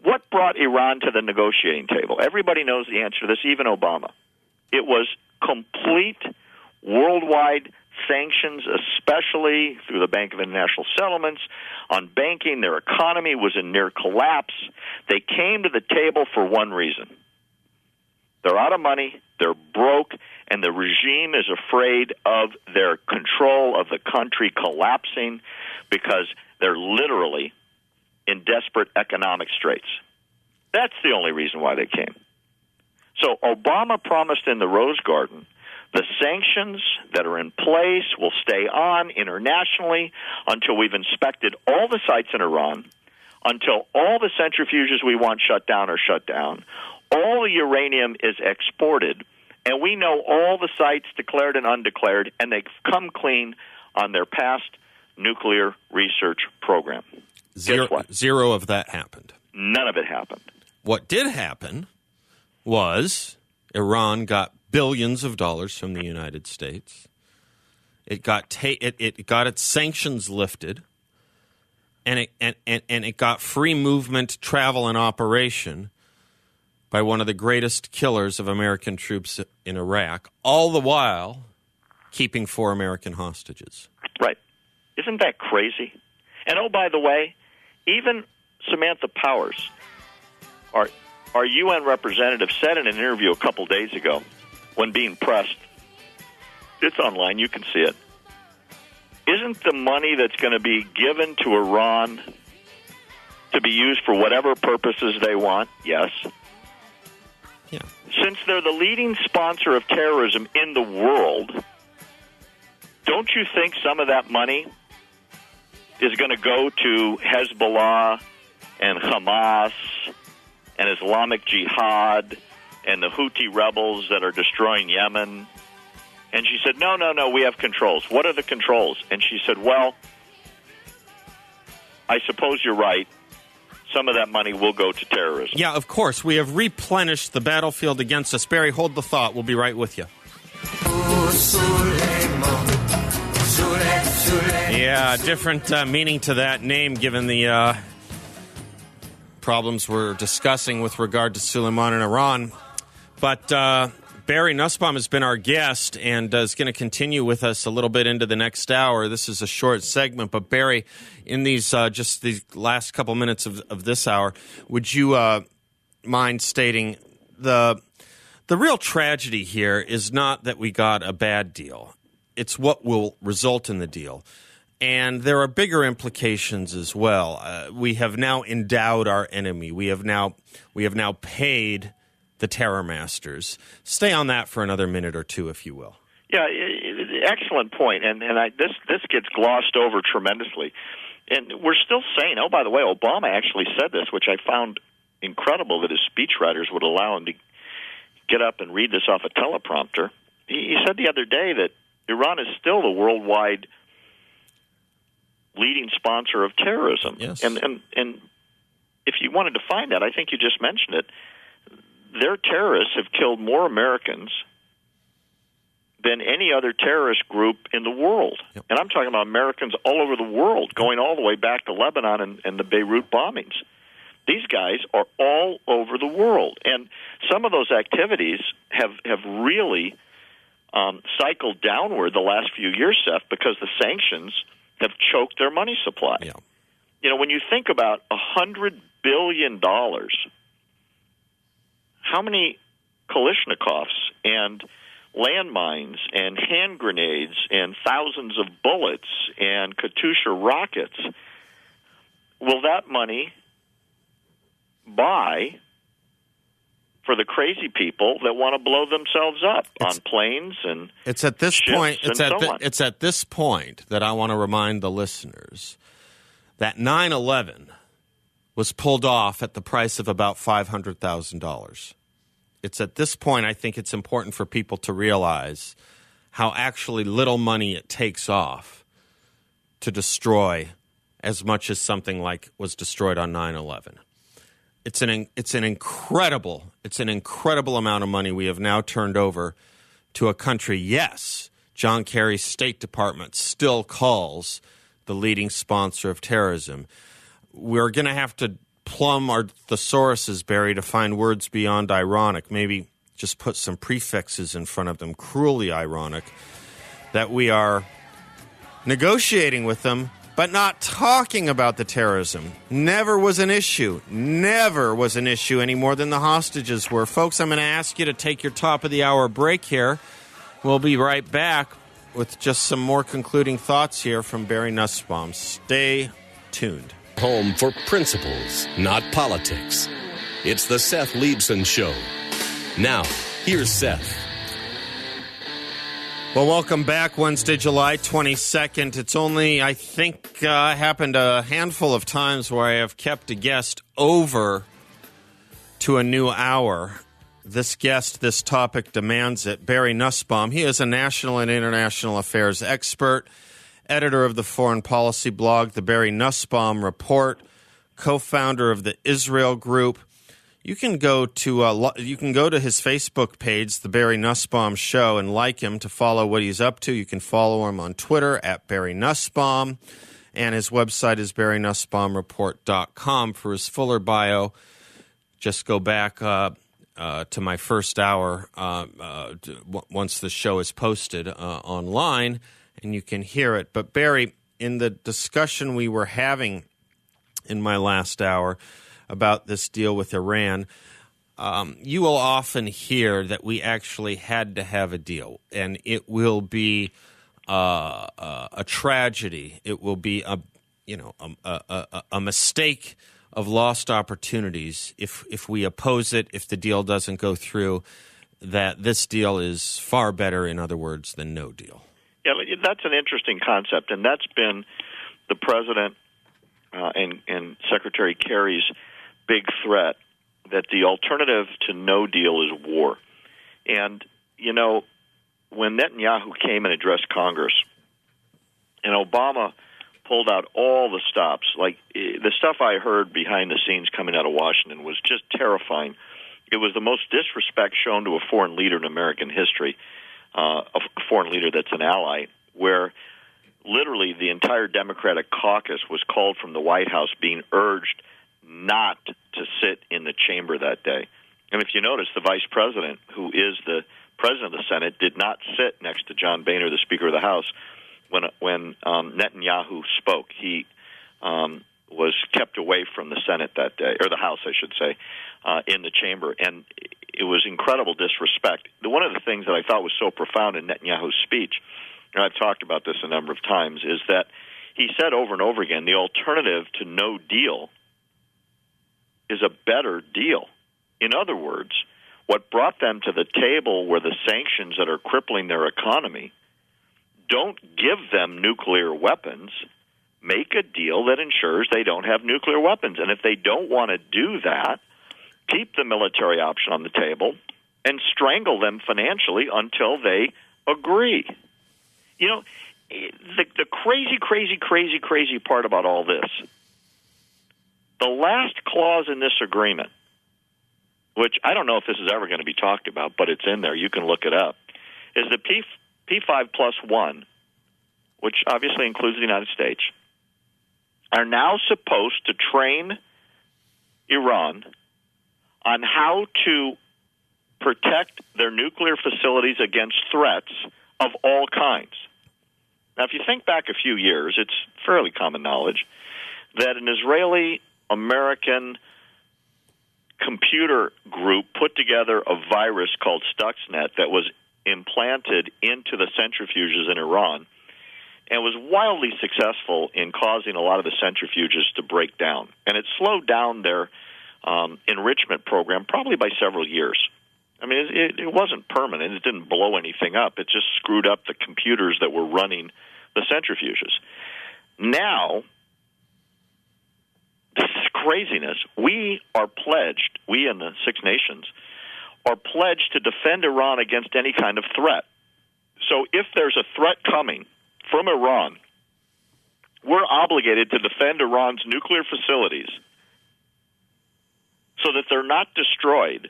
What brought Iran to the negotiating table? Everybody knows the answer to this, even Obama. It was complete worldwide sanctions, especially through the Bank of International Settlements, on banking. Their economy was in near collapse. They came to the table for one reason. They're out of money, they're broke, and the regime is afraid of their control of the country collapsing because they're literally in desperate economic straits. That's the only reason why they came. So Obama promised in the Rose Garden the sanctions that are in place will stay on internationally until we've inspected all the sites in Iran, until all the centrifuges we want shut down are shut down, all the uranium is exported, and we know all the sites declared and undeclared, and they've come clean on their past nuclear research program. Zero of that happened. None of it happened. What did happen was Iran got billions of dollars from the United States. It got its sanctions lifted, and it got free movement, travel, and operation by one of the greatest killers of American troops in Iraq, all the while keeping 4 American hostages. Right. Isn't that crazy? And oh, by the way, even Samantha Powers, our UN representative, said in an interview a couple days ago when being pressed, it's online, you can see it, isn't the money that's going to be given to Iran to be used for whatever purposes they want? Yes. Yeah. Since they're the leading sponsor of terrorism in the world, don't you think some of that money is going to go to Hezbollah and Hamas and Islamic Jihad and the Houthi rebels that are destroying Yemen? And she said, no, we have controls. What are the controls? And she said, well, I suppose you're right. Some of that money will go to terrorism. Yeah, of course. We have replenished the battlefield against us. Barry, hold the thought. We'll be right with you. Yeah, different meaning to that name given the problems we're discussing with regard to Suleiman and Iran. But Barry Nussbaum has been our guest and is going to continue with us a little bit into the next hour. This is a short segment, but Barry, in these just these last couple minutes of this hour, would you mind stating the real tragedy here is not that we got a bad deal. It's what will result in the deal. And there are bigger implications as well. We have now endowed our enemy. We have now paid the terror masters. Stay on that for another minute or two, if you will. Yeah, excellent point. And this gets glossed over tremendously. And we're still saying, oh, by the way, Obama actually said this, which I found incredible that his speechwriters would allow him to get up and read this off a teleprompter. He said the other day that Iran is still the worldwide leading sponsor of terrorism. Yes. And if you wanted to find that, I think you just mentioned it, their terrorists have killed more Americans than any other terrorist group in the world. Yep. And I'm talking about Americans all over the world, going all the way back to Lebanon and the Beirut bombings. These guys are all over the world. And some of those activities have really cycled downward the last few years, Seth, because the sanctions have choked their money supply. Yeah. You know, when you think about $100 billion, how many Kalashnikovs and landmines and hand grenades and thousands of bullets and Katyusha rockets will that money buy for the crazy people that want to blow themselves up on planes and it's at this ships point and so on? It's at this point that I want to remind the listeners that 9/11 was pulled off at the price of about $500,000. It's at this point I think it's important for people to realize how actually little money it takes off to destroy as much as something like was destroyed on 9/11. It's an incredible amount of money we have now turned over to a country. Yes, John Kerry's State Department still calls the leading sponsor of terrorism. We're going to have to plumb our thesauruses, Barry, to find words beyond ironic. Maybe just put some prefixes in front of them. Cruelly ironic that we are negotiating with them, but not talking about the terrorism. Never was an issue any more than the hostages were. Folks, I'm going to ask you to take your top of the hour break here. We'll be right back with just some more concluding thoughts here from Barry Nussbaum. Stay tuned. Home for principles, not politics. It's the Seth Leibsohn Show. Now, here's Seth. Well, welcome back. Wednesday, July 22nd. It's only, I think, happened a handful of times where I have kept a guest over to a new hour. This guest, this topic demands it. Barry Nussbaum. He is a national and international affairs expert, editor of the foreign policy blog, the Barry Nussbaum Report, co-founder of the Israel Group. You can go to his Facebook page, The Barry Nussbaum Show, and like him to follow what he's up to. You can follow him on Twitter at Barry Nussbaum, and his website is BarryNussbaumReport.com. For his fuller bio, just go back to my first hour once the show is posted online, and you can hear it. But Barry, in the discussion we were having in my last hour about this deal with Iran, you will often hear that we actually had to have a deal, and it will be a tragedy. It will be a mistake of lost opportunities if we oppose it, if the deal doesn't go through. That this deal is far better, in other words, than no deal. Yeah, that's an interesting concept, and that's been the president and Secretary Kerry's big threat, that the alternative to no deal is war. And, when Netanyahu came and addressed Congress, and Obama pulled out all the stops, like the stuff I heard behind the scenes coming out of Washington was just terrifying. It was the most disrespect shown to a foreign leader in American history, a foreign leader that's an ally, where literally the entire Democratic caucus was called from the White House, being urged not to sit in the chamber that day. And if you notice, the vice president, who is the president of the Senate, did not sit next to John Boehner, the Speaker of the House, when Netanyahu spoke. He was kept away from the Senate that day, or the House, I should say, in the chamber. And it was incredible disrespect. One of the things that I thought was so profound in Netanyahu's speech, and I've talked about this a number of times, is that he said over and over again, the alternative to no deal is a better deal. In other words, what brought them to the table were the sanctions that are crippling their economy. Don't give them nuclear weapons. Make a deal that ensures they don't have nuclear weapons. And if they don't want to do that, keep the military option on the table and strangle them financially until they agree. The crazy part about all this, the last clause in this agreement, which I don't know if this is ever going to be talked about, but it's in there, you can look it up, is the P5+1, which obviously includes the United States, are now supposed to train Iran on how to protect their nuclear facilities against threats of all kinds. Now, if you think back a few years, it's fairly common knowledge that an Israeli-American computer group put together a virus called Stuxnet that was implanted into the centrifuges in Iran and was wildly successful in causing a lot of the centrifuges to break down. And it slowed down their enrichment program probably by several years. I mean, it wasn't permanent. It didn't blow anything up. It just screwed up the computers that were running the centrifuges. Now, this is craziness. We are pledged, we in the Six Nations, are pledged to defend Iran against any kind of threat. So if there's a threat coming from Iran, we're obligated to defend Iran's nuclear facilities so that they're not destroyed,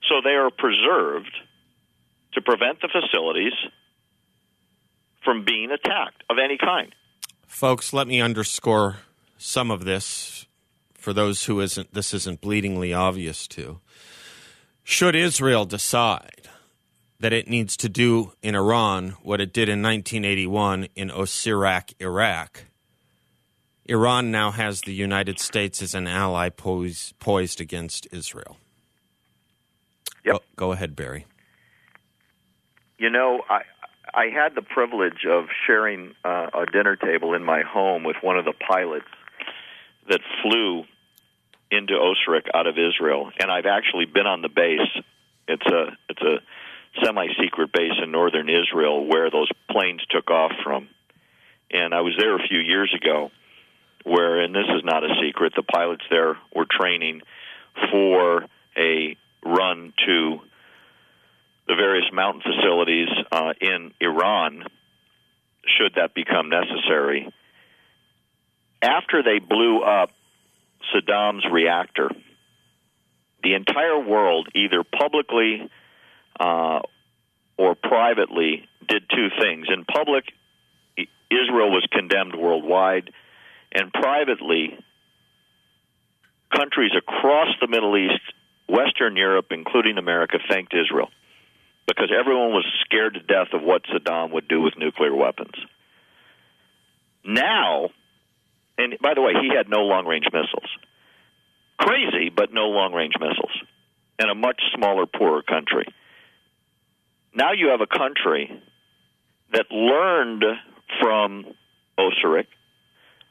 so they are preserved to prevent the facilities from being attacked of any kind. Folks, let me underscore some of this for those who this isn't bleedingly obvious to. Should Israel decide that it needs to do in Iran what it did in 1981 in Osirak, Iraq, Iran now has the United States as an ally poised against Israel. Yep. Go ahead, Barry. You know, I had the privilege of sharing a dinner table in my home with one of the pilots that flew into Osirak out of Israel, and I've actually been on the base. It's a semi-secret base in northern Israel where those planes took off from. And I was there a few years ago where, and this is not a secret, the pilots there were training for a run to the various mountain facilities in Iran, should that become necessary. After they blew up Saddam's reactor, the entire world, either publicly or privately, did two things. In public, Israel was condemned worldwide, and privately, countries across the Middle East, Western Europe, including America, thanked Israel, because everyone was scared to death of what Saddam would do with nuclear weapons. Now, and by the way, he had no long-range missiles. Crazy, but no long-range missiles, and a much smaller, poorer country. Now you have a country that learned from Osirak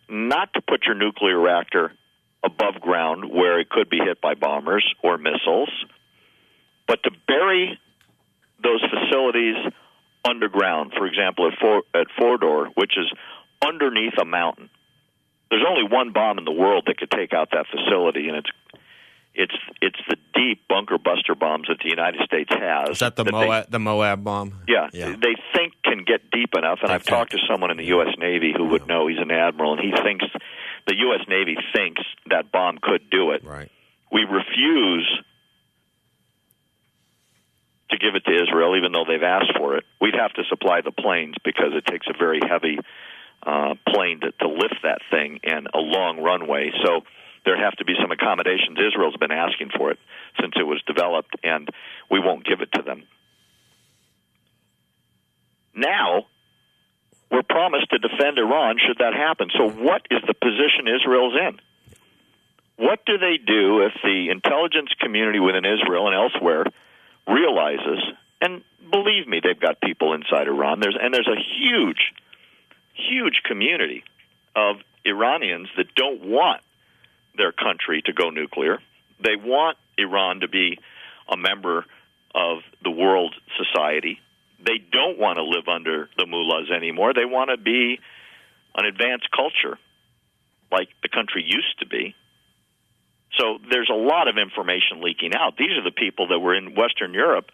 not to put your nuclear reactor above ground where it could be hit by bombers or missiles, but to bury those facilities underground. For example, at Fordor, which is underneath a mountain. There's only one bomb in the world that could take out that facility, and it's the deep bunker buster bombs that the United States has. Is that the Moab bomb? Yeah, they think can get deep enough, and I've talked to someone in the U.S. Navy who would know. He's an admiral, and he thinks the U.S. Navy thinks that bomb could do it. Right. We refuse to give it to Israel, even though they've asked for it. We'd have to supply the planes because it takes a very heavy plane to lift that thing and a long runway. So there have to be some accommodations. Israel's been asking for it since it was developed, and we won't give it to them. Now, we're promised to defend Iran should that happen. So what is the position Israel's in? What do they do if the intelligence community within Israel and elsewhere realizes, and believe me, they've got people inside Iran, there's a huge community of Iranians that don't want their country to go nuclear. They want Iran to be a member of the world society. They don't want to live under the mullahs anymore. They want to be an advanced culture like the country used to be. So there's a lot of information leaking out. These are the people that were in Western Europe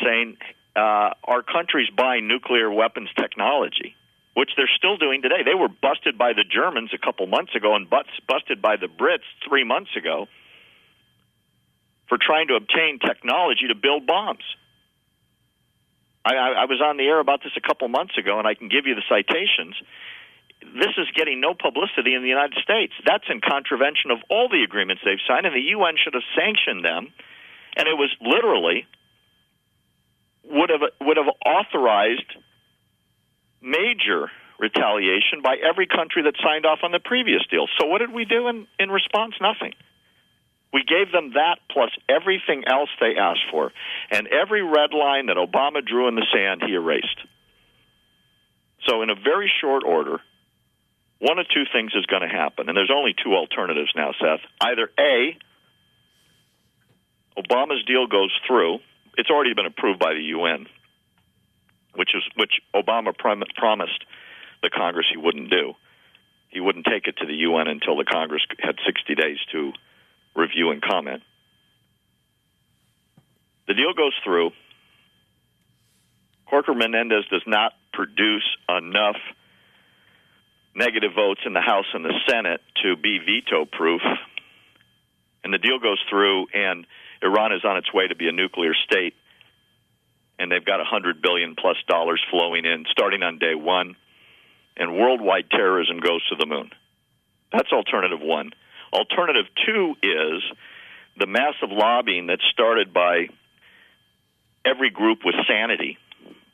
saying, our country's buying nuclear weapons technology, which they're still doing today. They were busted by the Germans a couple months ago and busted by the Brits 3 months ago for trying to obtain technology to build bombs. I was on the air about this a couple months ago, and I can give you the citations. This is getting no publicity in the United States. That's in contravention of all the agreements they've signed, and the UN should have sanctioned them. And it was literally would have authorized major retaliation by every country that signed off on the previous deal. So what did we do in response? Nothing. We gave them that plus everything else they asked for. And every red line that Obama drew in the sand, he erased. So in a very short order, one of two things is going to happen. And there's only two alternatives now, Seth. Either A, Obama's deal goes through. It's already been approved by the UN, which Obama promised the Congress he wouldn't do. He wouldn't take it to the UN until the Congress had 60 days to review and comment. the deal goes through. Corker-Menendez does not produce enough negative votes in the House and the Senate to be veto-proof. And the deal goes through, and Iran is on its way to be a nuclear state. And they've got $100 billion plus flowing in starting on day one. And worldwide terrorism goes to the moon. That's alternative one. Alternative two is the massive lobbying that's started by every group with sanity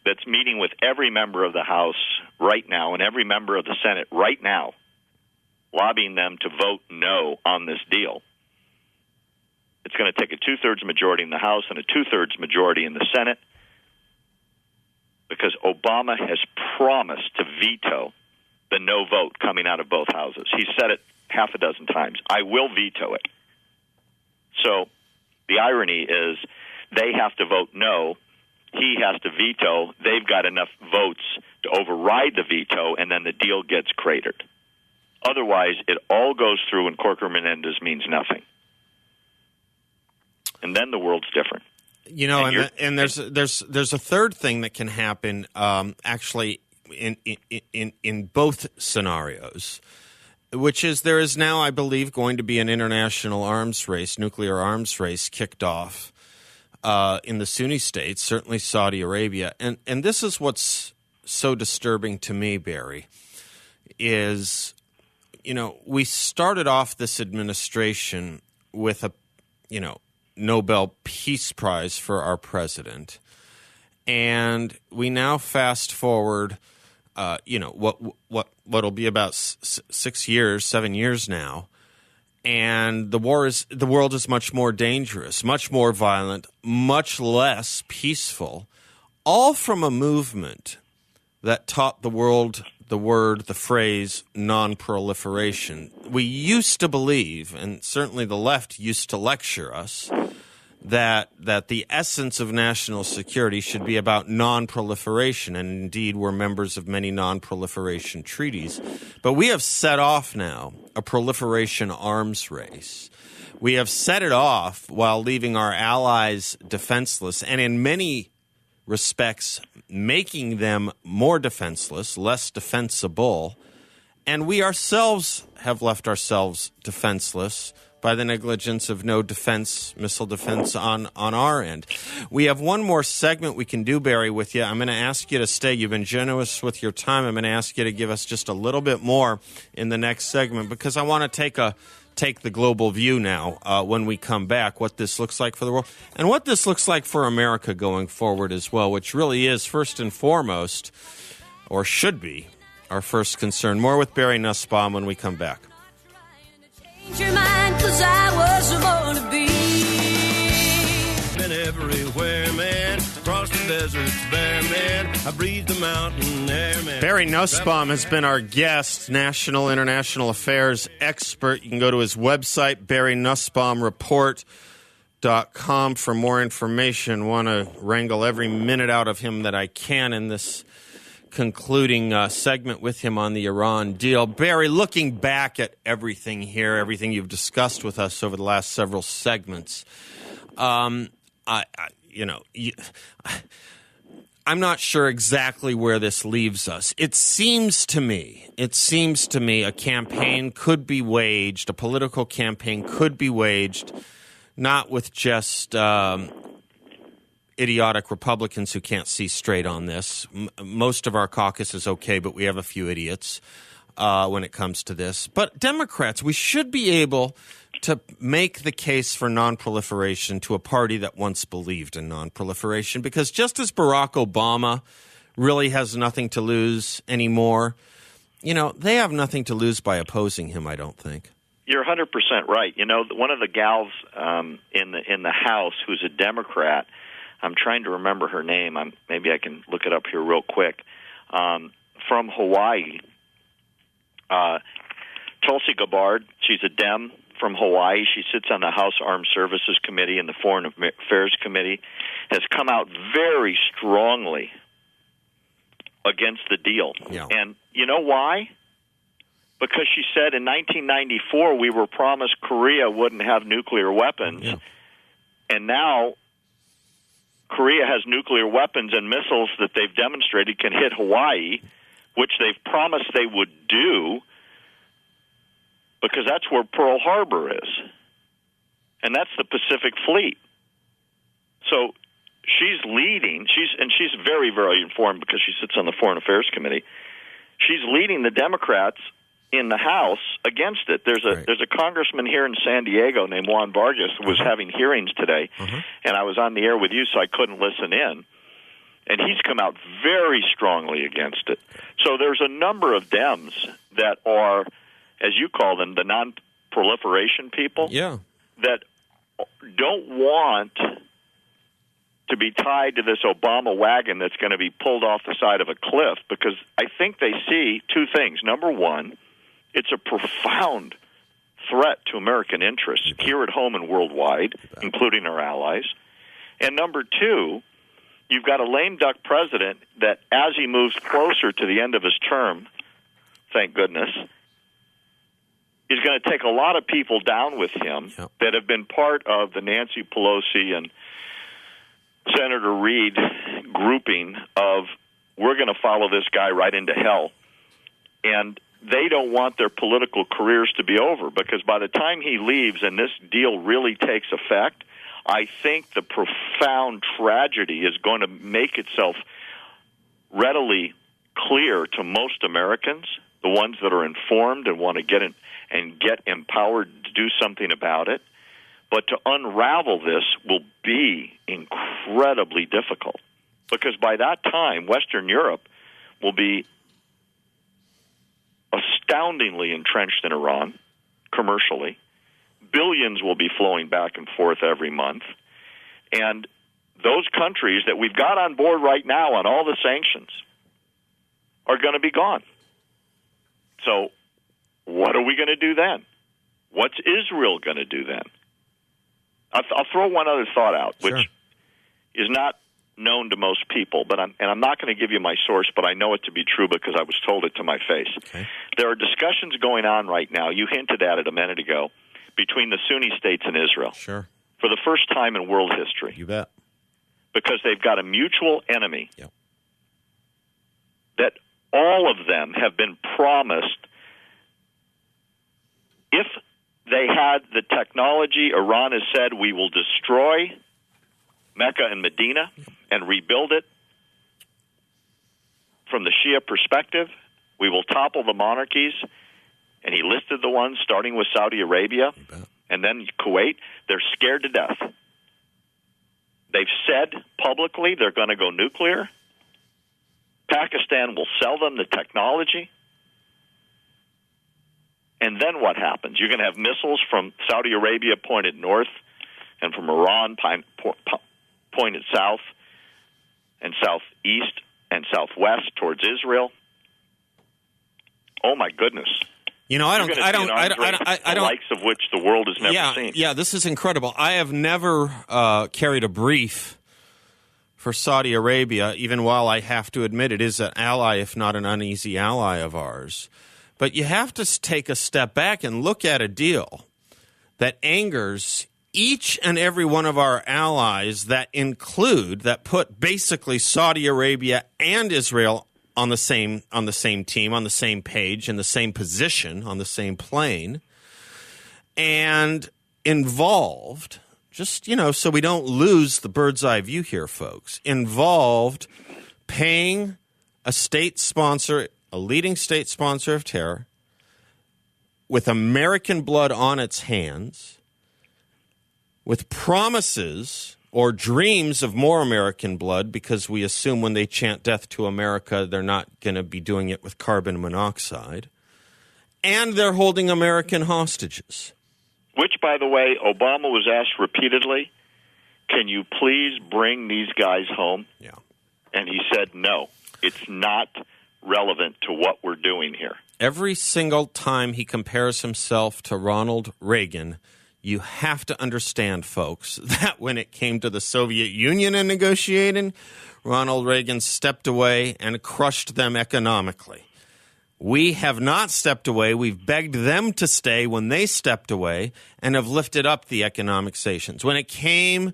that's meeting with every member of the House right now and every member of the Senate right now, lobbying them to vote no on this deal. It's going to take a two-thirds majority in the House and a two-thirds majority in the Senate because Obama has promised to veto the no vote coming out of both houses. He said it half a dozen times. I will veto it. So the irony is they have to vote no. He has to veto. They've got enough votes to override the veto, and then the deal gets cratered. Otherwise, it all goes through, and Corker-Menendez means nothing. And then the world's different. You know, and there's a third thing that can happen, actually, in both scenarios, which is there is now, I believe, going to be an international arms race, nuclear arms race, kicked off in the Sunni states, certainly Saudi Arabia. And this is what's so disturbing to me, Barry, is, you know, we started off this administration with a, you know, Nobel Peace Prize for our president. And we now fast forward, you know, what'll be about 7 years now. And the world is much more dangerous, much more violent, much less peaceful, all from a movement that taught the world the phrase non-proliferation. We used to believe, and certainly the left used to lecture us, that the essence of national security should be about non-proliferation, and indeed we're members of many non-proliferation treaties. But we have set off now a proliferation arms race. We have set it off while leaving our allies defenseless, and in many respects making them more defenseless, less defensible, and we ourselves have left ourselves defenseless by the negligence of no defense, missile defense on our end. We have one more segment we can do, Barry, with you. I'm going to ask you to stay. You've been generous with your time. I'm going to ask you to give us just a little bit more in the next segment because I want to take the global view now when we come back, what this looks like for the world and what this looks like for America going forward as well, which really is first and foremost, or should be, our first concern. More with Barry Nussbaum when we come back. Change your mind, 'cause I was born to be. Been everywhere, man. Across the deserts, bare, man. I breathe the mountain air, man. Barry Nussbaum has been our guest, national, international affairs expert. You can go to his website, BarryNussbaumReport.com, for more information. Want to wrangle every minute out of him that I can in this concluding segment with him on the Iran deal. Barry, looking back at everything here, everything you've discussed with us over the last several segments, I'm not sure exactly where this leaves us. It seems to me a campaign could be waged, a political campaign could be waged, not with just idiotic Republicans who can't see straight on this. Most of our caucus is okay, but we have a few idiots when it comes to this. But Democrats, we should be able to make the case for nonproliferation to a party that once believed in nonproliferation, because just as Barack Obama really has nothing to lose anymore, you know, they have nothing to lose by opposing him, I don't think. You're 100% right. You know, one of the gals in the House who's a Democrat, I'm trying to remember her name. Maybe I can look it up here real quick. From Hawaii, Tulsi Gabbard. She's a Dem from Hawaii. She sits on the House Armed Services Committee and the Foreign Affairs Committee, has come out very strongly against the deal. Yeah. And you know why? Because she said in 1994 we were promised Korea wouldn't have nuclear weapons, yeah. And now Korea has nuclear weapons and missiles that they've demonstrated can hit Hawaii, which they've promised they would do, because that's where Pearl Harbor is. And that's the Pacific Fleet. So she's leading, she's very, very informed because she sits on the Foreign Affairs Committee. She's leading the Democrats in the House against it. There's a congressman here in San Diego named Juan Vargas who was having hearings today, and I was on the air with you, so I couldn't listen in. And he's come out very strongly against it. So there's a number of Dems that are, as you call them, the non-proliferation people, that don't want to be tied to this Obama wagon that's going to be pulled off the side of a cliff, because I think they see two things. Number one, it's a profound threat to American interests here at home and worldwide, including our allies. And number two, you've got a lame duck president that, as he moves closer to the end of his term, thank goodness, is going to take a lot of people down with him that have been part of the Nancy Pelosi and Senator Reid grouping of, we're going to follow this guy right into hell. And they don't want their political careers to be over, because by the time he leaves and this deal really takes effect, I think the profound tragedy is going to make itself readily clear to most Americans, the ones that are informed and want to get in and get empowered to do something about it. But to unravel this will be incredibly difficult, because by that time, Western Europe will be astoundingly entrenched in Iran commercially. Billions will be flowing back and forth every month. And those countries that we've got on board right now on all the sanctions are going to be gone. So what are we going to do then? What's Israel going to do then? I'll throw one other thought out, which is not known to most people, but I'm not going to give you my source, but I know it to be true because I was told it to my face. Okay. There are discussions going on right now, you hinted at it a minute ago, between the Sunni states and Israel. Sure. For the first time in world history. You bet. Because they've got a mutual enemy that all of them have been promised, if they had the technology, Iran has said, we will destroy Mecca and Medina and rebuild it from the Shia perspective. We will topple the monarchies. And he listed the ones starting with Saudi Arabia and then Kuwait. They're scared to death. They've said publicly they're going to go nuclear. Pakistan will sell them the technology. And then what happens? You're going to have missiles from Saudi Arabia pointed north and from Iran pointed south and southeast and southwest towards Israel. Oh, my goodness. You know, I don't. The likes of which the world has never seen. Yeah, this is incredible. I have never carried a brief for Saudi Arabia, even while I have to admit it is an ally, if not an uneasy ally of ours. But you have to take a step back and look at a deal that angers each and every one of our allies, that put basically Saudi Arabia and Israel on the same team, on the same page, in the same position, on the same plane, and involved, just, so we don't lose the bird's eye view here, folks, involved paying a state sponsor, a leading state sponsor of terror, with American blood on its hands, with promises or dreams of more American blood, because we assume when they chant death to America, they're not going to be doing it with carbon monoxide. And they're holding American hostages. Which, by the way, Obama was asked repeatedly, can you please bring these guys home? Yeah. And he said, no, it's not relevant to what we're doing here. Every single time he compares himself to Ronald Reagan, you have to understand, folks, that when it came to the Soviet Union and negotiating, Ronald Reagan stepped away and crushed them economically. We have not stepped away. We've begged them to stay when they stepped away and have lifted up the economic sanctions. When it came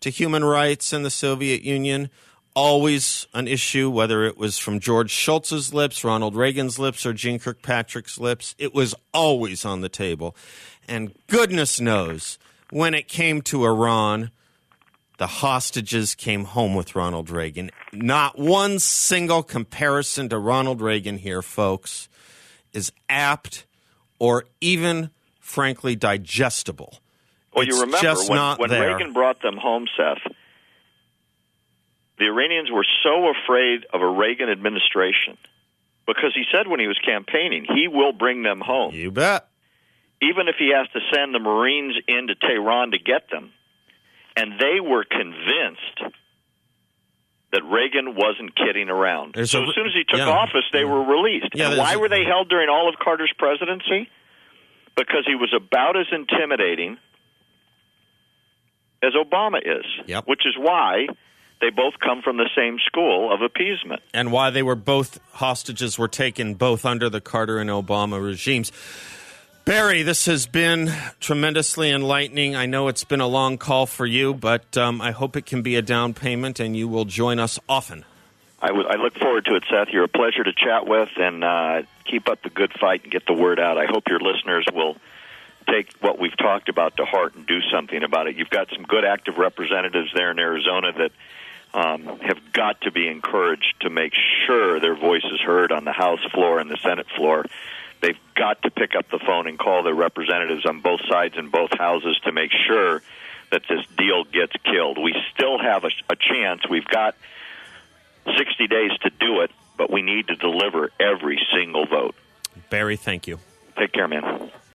to human rights in the Soviet Union. Always an issue, whether it was from George Shultz's lips, Ronald Reagan's lips, or Jeane Kirkpatrick's lips. It was always on the table. And goodness knows, when it came to Iran, the hostages came home with Ronald Reagan. Not one single comparison to Ronald Reagan here, folks, is apt or even, frankly, digestible. Well, It's you remember just not when there. Reagan brought them home, Seth, the Iranians were so afraid of a Reagan administration because he said when he was campaigning, he will bring them home. You bet. Even if he has to send the Marines into Tehran to get them. And they were convinced that Reagan wasn't kidding around. So as soon as he took office, they were released. And why were they held during all of Carter's presidency? Because he was about as intimidating as Obama is, which is why they both come from the same school of appeasement. And why they were both hostages were taken both under the Carter and Obama regimes. Barry, this has been tremendously enlightening. I know it's been a long call for you, but I hope it can be a down payment and you will join us often. I look forward to it, Seth. You're a pleasure to chat with, and keep up the good fight and get the word out. I hope your listeners will take what we've talked about to heart and do something about it. You've got some good active representatives there in Arizona that have got to be encouraged to make sure their voice is heard on the House floor and the Senate floor. They've got to pick up the phone and call their representatives on both sides in both houses to make sure that this deal gets killed. We still have a chance. We've got 60 days to do it, but we need to deliver every single vote. Barry, thank you. Take care, man.